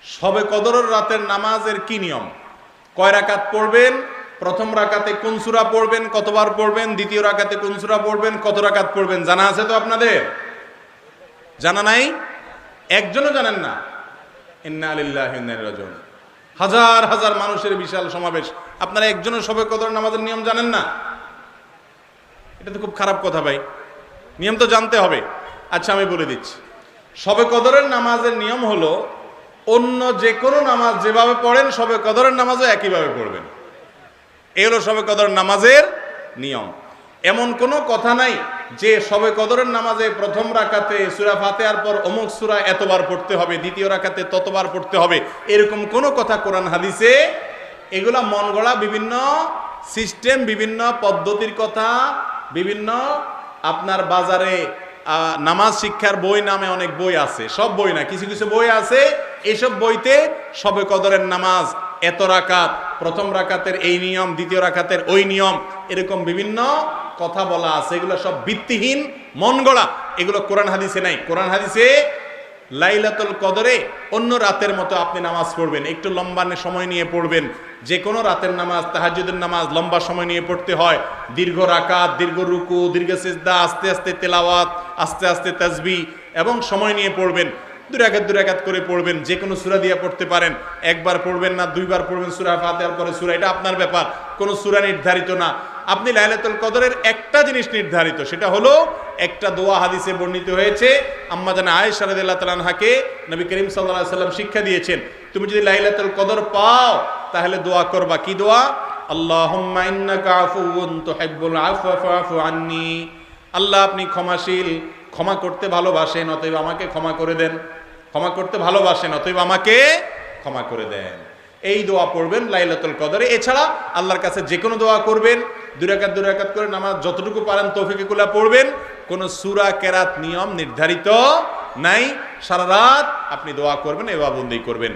শবে কদরের রাতের নামাজের কি নিয়ম, কয় রাকাত পড়বেন, প্রথম রাকাতে কোন সূরা পড়বেন, কতবার পড়বেন, দ্বিতীয় রাকাতে কোন সূরা পড়বেন, কত রাকাত পড়বেন, জানা আছে তো আপনাদের? জানা নাই? একজনও জানেন না? ইন্না লিল্লাহি ওয়া ইন্না ইলাইহি রাজিউন। হাজার হাজার মানুষের বিশাল সমাবেশ, আপনারা একজনও শবে কদর নামাজের নিয়ম জানেন না? এটা তো খুব খারাপ কথা ভাই, নিয়ম তো জানতে হবে। আচ্ছা আমি বলে দিচ্ছি, শবে কদরের নামাজের নিয়ম হলো অন্য যে কোনো নামাজ যেভাবে পড়েন শবে কদরের নামাজও একইভাবে পড়বেন। এই হলো শবে কদরের নামাজের নিয়ম। এমন কোনো কথা নাই যে শবে কদরের নামাজে প্রথম রাকাতে সূরা ফাতিহার পর অমুক সূরা এতবার পড়তে হবে, দ্বিতীয় রাকাতে ততবার পড়তে হবে, এরকম কোনো কথা কোরআন হাদিসে, এগুলা মন গড়া বিভিন্ন সিস্টেম, বিভিন্ন পদ্ধতির কথা, বিভিন্ন আপনার বাজারে নামাজ শিক্ষার বই নামে অনেক বই আছে, সব বই না, কিছু কিছু বই আছে, এইসব বইতে শবে কদরের নামাজ এত রাকাত, প্রথম রাকাতের এই নিয়ম, দ্বিতীয় রাকাতের ওই নিয়ম, এরকম বিভিন্ন কথা বলা আছে। এগুলো সব ভিত্তিহীন, মন গড়া, এগুলো কোরআন হাদিসে নাই। কোরআন হাদিসে লাইলাতুল কদরে অন্য রাতের মতো আপনি নামাজ পড়বেন, একটু লম্বা সময় নিয়ে পড়বেন। যে কোনো রাতের নামাজ, তাহাজ্জুদের নামাজ লম্বা সময় নিয়ে পড়তে হয়, দীর্ঘ রাকাত, দীর্ঘ রুকু, দীর্ঘ সিজদা, আস্তে আস্তে তেলাওয়াত, আস্তে আস্তে তাসবিহ এবং সময় নিয়ে পড়বেন। দুই রাকাত করে পড়বেন, যে কোনো সূরা দিয়ে পড়তে পারেন, একবার পড়বেন না দুইবার পড়বেন সূরা ফাতিহার পরে সূরা, এটা আপনার ব্যাপার, কোনো সূরা নির্ধারিত না। আপনি লাইলাতুল কদরের একটা জিনিস নির্ধারিত, সেটা হলো একটা দোয়া হাদিসে বর্ণিত হয়েছে, আম্মা জানা আয়েশা রাদিয়াল্লাহু তাআলা আনহাকে নবী করিম সাল্লাল্লাহু আলাইহি ওয়াসাল্লাম শিক্ষা দিয়েছেন, তুমি যদি লাইলাতুল কদর পাও তাহলে দোয়া করবা, কি দোয়া? আল্লাহুম্মা ইন্নাকা আফুউন তুহিব্বুল আফওয়া ফাআফু আন্নী। আল্লাহ আপনি ক্ষমাশীল, ক্ষমা করতে ভালোবাসেন, অতএব আমাকে ক্ষমা করে দেন। ক্ষমা করতে ভালোবাসেন, অতএব আমাকে ক্ষমা করে দেন। এই দোয়া পড়বেন লাইলাতুল কদরে। এছাড়া আল্লাহর কাছে যে কোনো দোয়া করবেন, দুই রাকাত করে নামাজ যতটুকু পারেন তৌফিকে কুলা পড়বেন। কোনো সূরা কেরাত নিয়ম নির্ধারিত নাই, সারা রাত আপনি দোয়া করবেন, এবাদত করবেন।